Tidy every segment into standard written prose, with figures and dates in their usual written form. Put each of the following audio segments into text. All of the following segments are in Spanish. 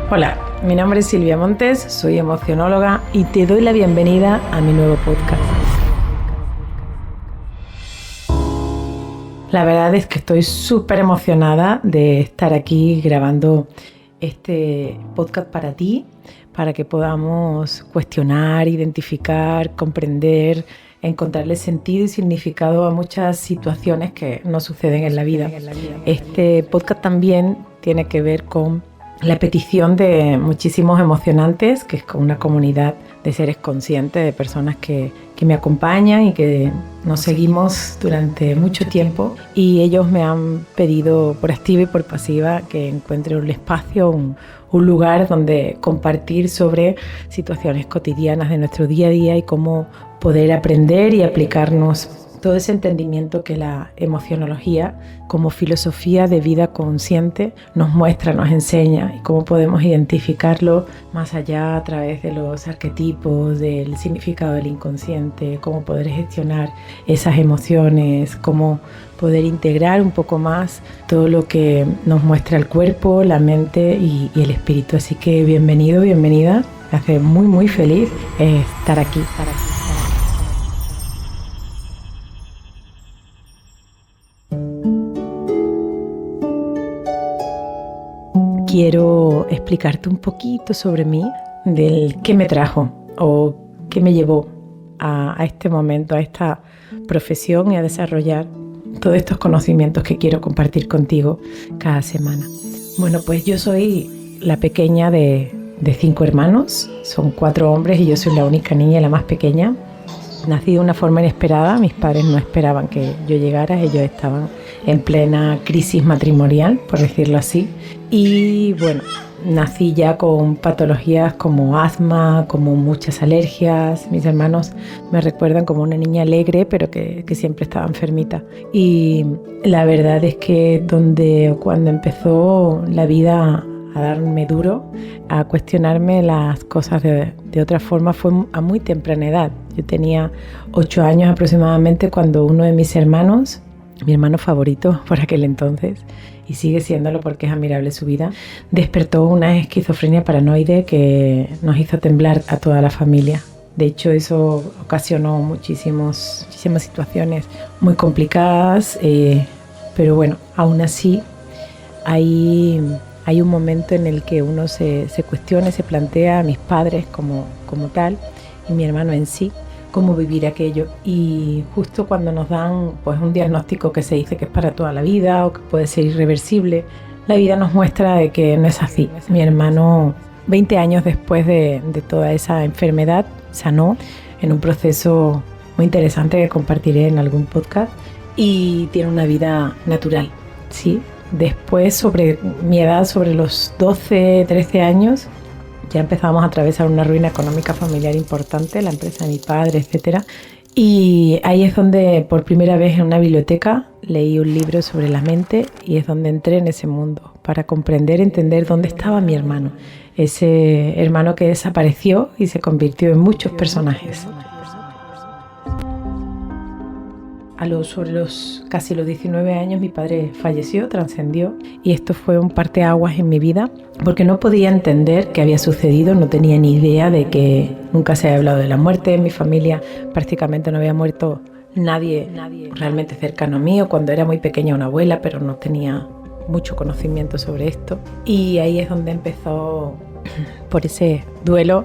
Hola, mi nombre es Silvia Montes, soy emocionóloga y te doy la bienvenida a mi nuevo podcast. La verdad es que estoy súper emocionada de estar aquí grabando este podcast para ti, para que podamos cuestionar, identificar, comprender, encontrarle sentido y significado a muchas situaciones que nos suceden en la vida. Este podcast también tiene que ver con la petición de muchísimos emocionantes, que es con una comunidad de seres conscientes, de personas que me acompañan y que nos seguimos durante mucho tiempo, y ellos me han pedido por activa y por pasiva que encuentre un espacio, un lugar donde compartir sobre situaciones cotidianas de nuestro día a día y cómo poder aprender y aplicarnos todo ese entendimiento que la emocionología como filosofía de vida consciente nos muestra, nos enseña, y cómo podemos identificarlo más allá a través de los arquetipos, del significado del inconsciente, cómo poder gestionar esas emociones, cómo poder integrar un poco más todo lo que nos muestra el cuerpo, la mente y el espíritu. Así que bienvenido, bienvenida. Me hace muy feliz estar aquí. Quiero explicarte un poquito sobre mí, del qué me trajo o qué me llevó a este momento, a esta profesión y a desarrollar todos estos conocimientos que quiero compartir contigo cada semana. Bueno, pues yo soy la pequeña de 5 hermanos, son 4 hombres y yo soy la única niña y la más pequeña. Nací de una forma inesperada, mis padres no esperaban que yo llegara, ellos estaban en plena crisis matrimonial, por decirlo así. Y bueno, nací ya con patologías como asma, como muchas alergias. Mis hermanos me recuerdan como una niña alegre, pero que siempre estaba enfermita. Y la verdad es que cuando empezó la vida a darme duro, a cuestionarme las cosas de otra forma, fue a muy temprana edad. Yo tenía 8 años aproximadamente cuando uno de mis hermanos, mi hermano favorito por aquel entonces, y sigue siéndolo porque es admirable su vida, despertó una esquizofrenia paranoide que nos hizo temblar a toda la familia. De hecho, eso ocasionó muchísimas situaciones muy complicadas, pero bueno, aún así hay un momento en el que uno se cuestiona, se plantea a mis padres como tal y mi hermano en sí, cómo vivir aquello. Y justo cuando nos dan pues un diagnóstico que se dice que es para toda la vida o que puede ser irreversible, la vida nos muestra de que no es así. Mi hermano, 20 años después de toda esa enfermedad, sanó en un proceso muy interesante que compartiré en algún podcast, y tiene una vida natural, ¿sí? Después, sobre mi edad, sobre los 12, 13 años, ya empezamos a atravesar una ruina económica familiar importante, la empresa de mi padre, etc. Y ahí es donde por primera vez en una biblioteca leí un libro sobre la mente, y es donde entré en ese mundo para comprender, entender dónde estaba mi hermano, ese hermano que desapareció y se convirtió en muchos personajes. Sobre casi los 19 años mi padre falleció, trascendió, y esto fue un parteaguas en mi vida porque no podía entender qué había sucedido, no tenía ni idea de que nunca se había hablado de la muerte. En mi familia prácticamente no había muerto nadie realmente cercano a mí, o cuando era muy pequeña una abuela, pero no tenía mucho conocimiento sobre esto. Y ahí es donde empezó, por ese duelo,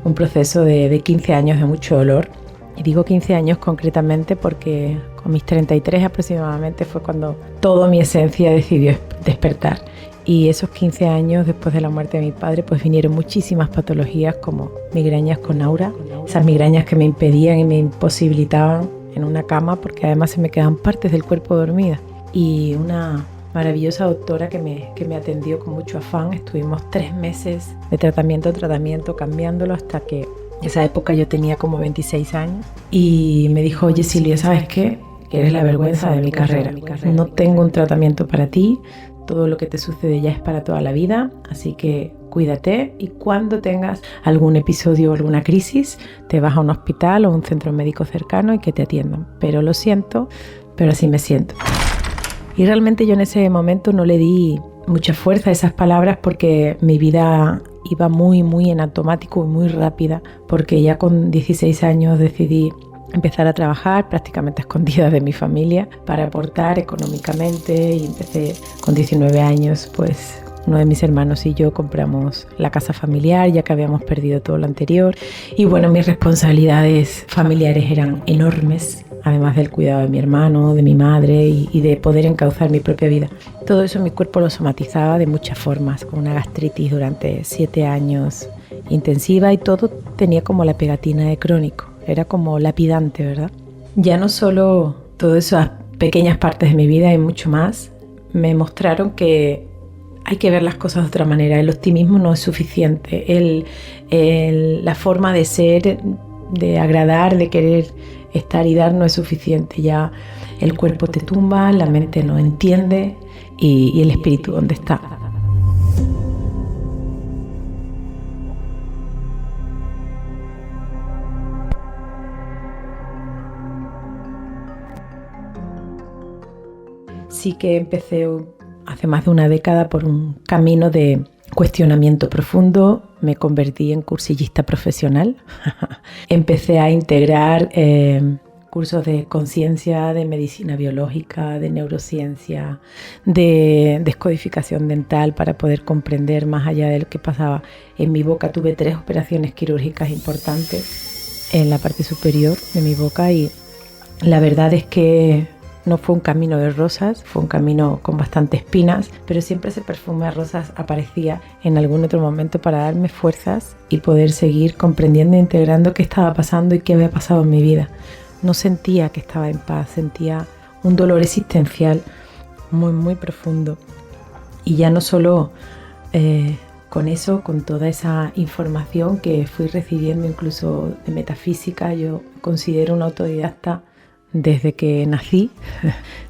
un proceso de 15 años de mucho dolor. Y digo 15 años concretamente porque con mis 33 aproximadamente fue cuando toda mi esencia decidió despertar. Y esos 15 años después de la muerte de mi padre, pues vinieron muchísimas patologías como migrañas con aura, esas migrañas que me impedían y me imposibilitaban en una cama, porque además se me quedaban partes del cuerpo dormidas. Y una maravillosa doctora que me atendió con mucho afán. Estuvimos 3 meses de tratamiento, cambiándolo, hasta que en esa época yo tenía como 26 años, y me dijo: oye Silvia, ¿sabes qué? Que eres la vergüenza de mi carrera. No tengo un tratamiento para ti, todo lo que te sucede ya es para toda la vida, así que cuídate, y cuando tengas algún episodio o alguna crisis, te vas a un hospital o un centro médico cercano y que te atiendan. Pero lo siento, pero así me siento. Y realmente yo en ese momento no le di mucha fuerza esas palabras porque mi vida iba muy, muy en automático y muy rápida, porque ya con 16 años decidí empezar a trabajar prácticamente escondida de mi familia para aportar económicamente, y empecé con 19 años, pues uno de mis hermanos y yo compramos la casa familiar ya que habíamos perdido todo lo anterior, y bueno, mis responsabilidades familiares eran enormes, además del cuidado de mi hermano, de mi madre y de poder encauzar mi propia vida. Todo eso mi cuerpo lo somatizaba de muchas formas, con una gastritis durante 7 años intensiva, y todo tenía como la pegatina de crónico, era como lapidante, ¿verdad? Ya no solo todas esas pequeñas partes de mi vida y mucho más me mostraron que hay que ver las cosas de otra manera. El optimismo no es suficiente, la forma de ser, de agradar, de querer estar y dar no es suficiente. Ya el cuerpo te tumba, la mente no entiende, y el espíritu, ¿dónde está? Sí que empecé hace más de una década por un camino de cuestionamiento profundo. Me convertí en cursillista profesional. Empecé a integrar cursos de conciencia, de medicina biológica, de neurociencia, de descodificación dental para poder comprender más allá de lo que pasaba en mi boca. Tuve 3 operaciones quirúrgicas importantes en la parte superior de mi boca, y la verdad es que no fue un camino de rosas, fue un camino con bastantes espinas, pero siempre ese perfume de rosas aparecía en algún otro momento para darme fuerzas y poder seguir comprendiendo e integrando qué estaba pasando y qué había pasado en mi vida. No sentía que estaba en paz, sentía un dolor existencial muy, muy profundo. Y ya no solo con eso, con toda esa información que fui recibiendo incluso de metafísica. Yo considero una autodidacta desde que nací.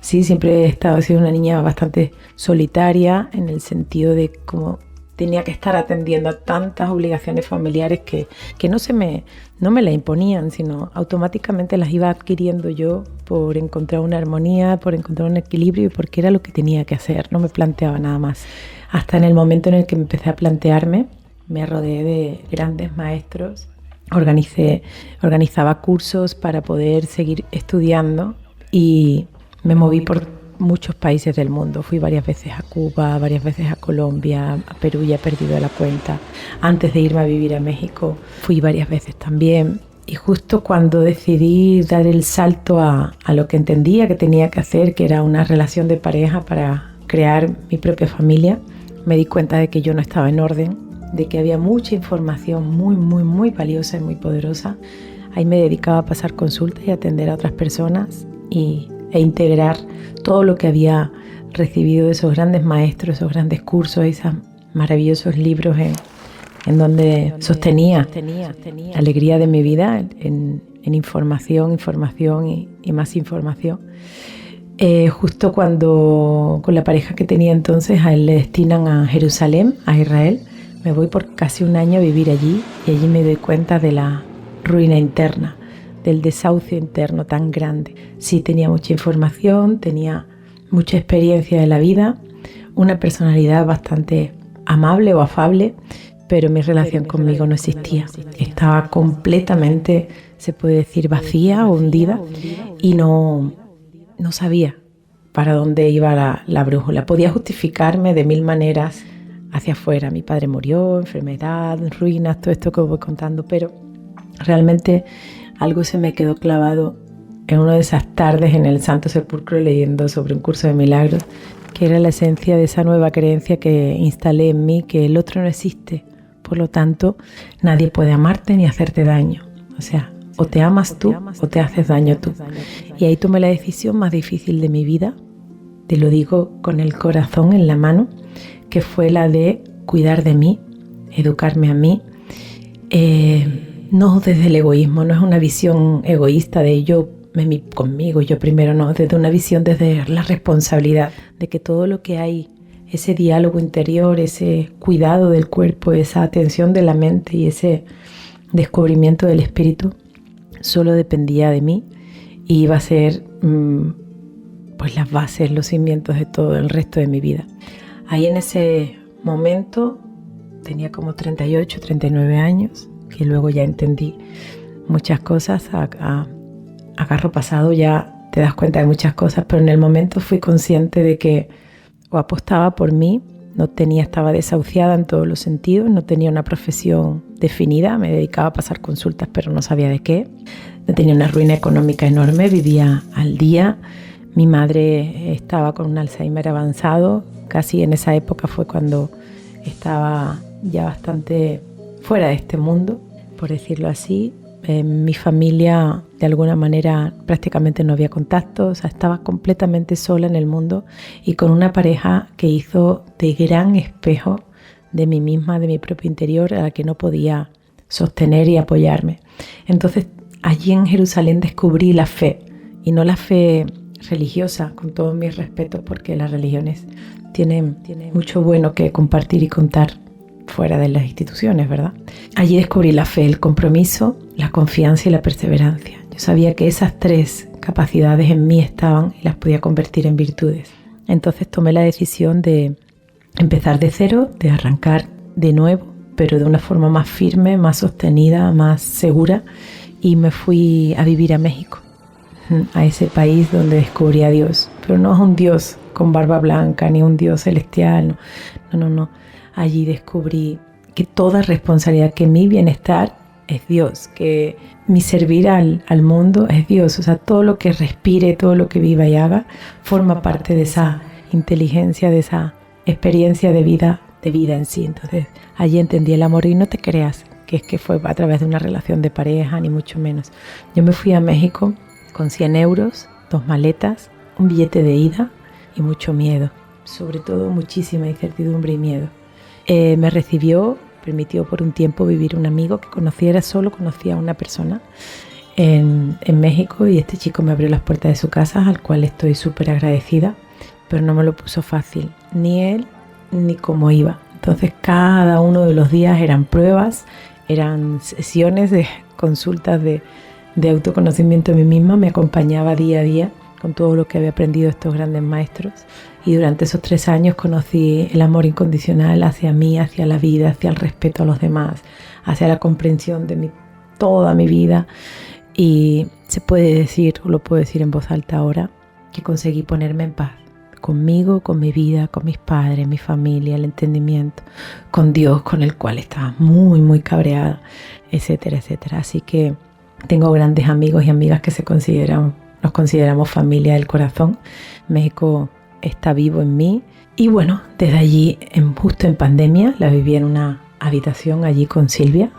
Sí, siempre he sido una niña bastante solitaria, en el sentido de cómo tenía que estar atendiendo a tantas obligaciones familiares que no me las imponían, sino automáticamente las iba adquiriendo yo por encontrar una armonía, por encontrar un equilibrio, y porque era lo que tenía que hacer, no me planteaba nada más. Hasta en el momento en el que empecé a plantearme, me rodeé de grandes maestros, organizaba cursos para poder seguir estudiando, y me moví por muchos países del mundo. Fui varias veces a Cuba, varias veces a Colombia, a Perú, ya he perdido la cuenta. Antes de irme a vivir a México, fui varias veces también. Y justo cuando decidí dar el salto a lo que entendía que tenía que hacer, que era una relación de pareja para crear mi propia familia, me di cuenta de que yo no estaba en orden, de que había mucha información muy, muy, muy valiosa y muy poderosa. Ahí me dedicaba a pasar consultas y atender a otras personas e integrar todo lo que había recibido de esos grandes maestros, esos grandes cursos, esos maravillosos libros en donde sostenía la alegría de mi vida en información y más información. Justo cuando con la pareja que tenía entonces, a él le destinan a Jerusalén, a Israel. Me voy por casi un año a vivir allí, y allí me doy cuenta de la ruina interna, del desahucio interno tan grande. Sí, tenía mucha información, tenía mucha experiencia de la vida, una personalidad bastante amable o afable, pero mi relación conmigo no existía. Estaba completamente, se puede decir, vacía o hundida, y no sabía para dónde iba la brújula. Podía justificarme de 1000 maneras hacia afuera. Mi padre murió, enfermedad, ruinas, todo esto que os voy contando, pero realmente algo se me quedó clavado en una de esas tardes en el Santo Sepulcro leyendo sobre un curso de milagros, que era la esencia de esa nueva creencia que instalé en mí, que el otro no existe. Por lo tanto, nadie puede amarte ni hacerte daño. O sea, o te amas tú o te haces daño tú. Y ahí tomé la decisión más difícil de mi vida, te lo digo con el corazón en la mano, que fue la de cuidar de mí, educarme a mí, no desde el egoísmo, no es una visión egoísta de yo conmigo, yo primero, no, desde una visión desde la responsabilidad de que todo lo que hay, ese diálogo interior, ese cuidado del cuerpo, esa atención de la mente y ese descubrimiento del espíritu, solo dependía de mí, y iba a ser pues las bases, los cimientos de todo el resto de mi vida. Ahí en ese momento tenía como 38, 39 años, que luego ya entendí muchas cosas. A agarro pasado ya te das cuenta de muchas cosas, pero en el momento fui consciente de que o apostaba por mí, estaba desahuciada en todos los sentidos, no tenía una profesión definida, me dedicaba a pasar consultas pero no sabía de qué, tenía una ruina económica enorme, vivía al día, mi madre estaba con un Alzheimer avanzado, casi en esa época fue cuando estaba ya bastante fuera de este mundo, por decirlo así. En mi familia de alguna manera prácticamente no había contacto, o sea, estaba completamente sola en el mundo y con una pareja que hizo de gran espejo de mí misma, de mi propio interior, a la que no podía sostener y apoyarme. Entonces allí en Jerusalén descubrí la fe, y no la fe religiosa, con todos mis respetos, porque las religiones tienen mucho bueno que compartir y contar fuera de las instituciones, ¿verdad? Allí descubrí la fe, el compromiso, la confianza y la perseverancia. Yo sabía que esas tres capacidades en mí estaban y las podía convertir en virtudes. Entonces tomé la decisión de empezar de cero, de arrancar de nuevo, pero de una forma más firme, más sostenida, más segura, y me fui a vivir a México, a ese país donde descubrí a Dios. Pero no es un Dios con barba blanca, ni un Dios celestial, no. Allí descubrí que toda responsabilidad, que mi bienestar es Dios, que mi servir al mundo es Dios. O sea, todo lo que respire, todo lo que viva y haga, forma parte de esa inteligencia, de esa experiencia de vida en sí. Entonces, allí entendí el amor, y no te creas que es que fue a través de una relación de pareja, ni mucho menos. Yo me fui a México con 100 euros, 2 maletas, un billete de ida y mucho miedo. Sobre todo muchísima incertidumbre y miedo. Me recibió, permitió por un tiempo vivir un amigo que solo conocía a una persona en México, y este chico me abrió las puertas de su casa, al cual estoy súper agradecida, pero no me lo puso fácil, ni él ni cómo iba. Entonces cada uno de los días eran pruebas, eran sesiones de consultas de autoconocimiento de mí misma, me acompañaba día a día con todo lo que había aprendido estos grandes maestros. Y durante esos 3 años conocí el amor incondicional hacia mí, hacia la vida, hacia el respeto a los demás, hacia la comprensión de toda mi vida. Y se puede decir, o lo puedo decir en voz alta ahora, que conseguí ponerme en paz conmigo, con mi vida, con mis padres, mi familia, el entendimiento, con Dios, con el cual estaba muy, muy cabreada, etcétera, etcétera. Así que tengo grandes amigos y amigas que nos consideramos familia del corazón. México está vivo en mí, y bueno, desde allí, justo en pandemia, la viví en una habitación allí con Silvia,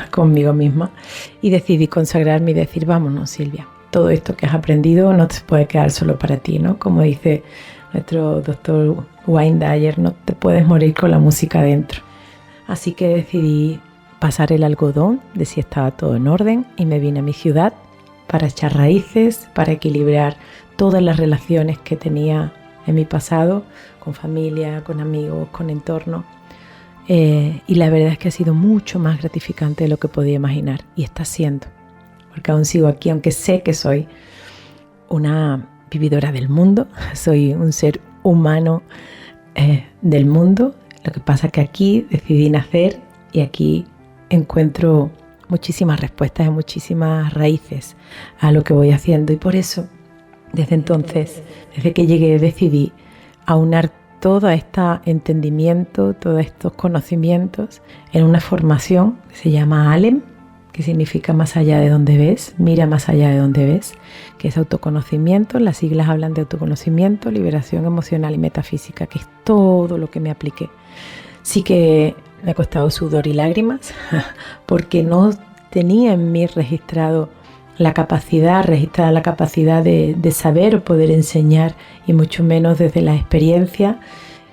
conmigo misma, y decidí consagrarme y decir: vámonos, Silvia, todo esto que has aprendido no te puede quedar solo para ti, ¿no? Como dice nuestro doctor Wayne Dyer, no te puedes morir con la música dentro. Así que decidí pasar el algodón de si estaba todo en orden, y me vine a mi ciudad para echar raíces, para equilibrar todas las relaciones que tenía en mi pasado, con familia, con amigos, con entorno. Y la verdad es que ha sido mucho más gratificante de lo que podía imaginar, y está siendo, porque aún sigo aquí, aunque sé que soy una vividora del mundo, soy un ser humano del mundo. Lo que pasa es que aquí decidí nacer, y aquí encuentro muchísimas respuestas y muchísimas raíces a lo que voy haciendo, y por eso desde entonces, desde que llegué, decidí aunar todo este entendimiento, todos estos conocimientos en una formación que se llama ALEM, que significa más allá de donde ves, mira más allá de donde ves, que es autoconocimiento. Las siglas hablan de autoconocimiento, liberación emocional y metafísica, que es todo lo que me apliqué. Sí que me ha costado sudor y lágrimas, porque no tenía en mí registrada la capacidad de saber o poder enseñar, y mucho menos desde la experiencia,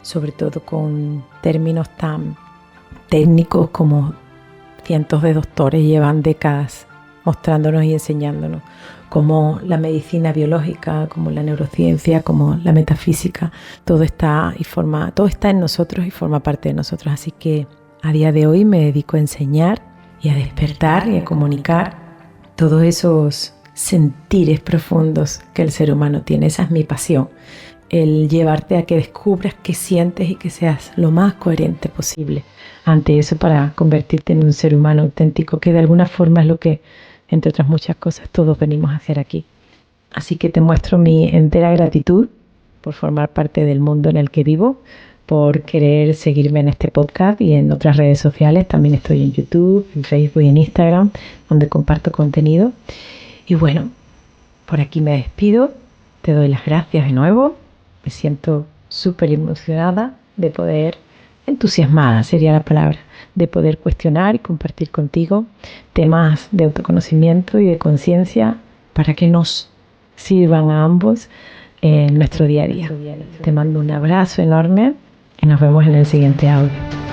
sobre todo con términos tan técnicos como cientos de doctores llevan décadas mostrándonos y enseñándonos, como la medicina biológica, como la neurociencia, como la metafísica. Todo está en nosotros y forma parte de nosotros. Así que a día de hoy me dedico a enseñar y a despertar y a comunicar todos esos sentires profundos que el ser humano tiene. Esa es mi pasión, el llevarte a que descubras qué sientes y que seas lo más coherente posible ante eso para convertirte en un ser humano auténtico, que de alguna forma es lo que, entre otras muchas cosas, todos venimos a hacer aquí. Así que te muestro mi entera gratitud por formar parte del mundo en el que vivo, por querer seguirme en este podcast y en otras redes sociales. También estoy en YouTube, en Facebook y en Instagram, donde comparto contenido. Y bueno, por aquí me despido. Te doy las gracias de nuevo. Me siento súper emocionada de poder, entusiasmada sería la palabra, de poder cuestionar y compartir contigo temas de autoconocimiento y de conciencia para que nos sirvan a ambos en nuestro día a día. Te mando un abrazo enorme y nos vemos en el siguiente audio.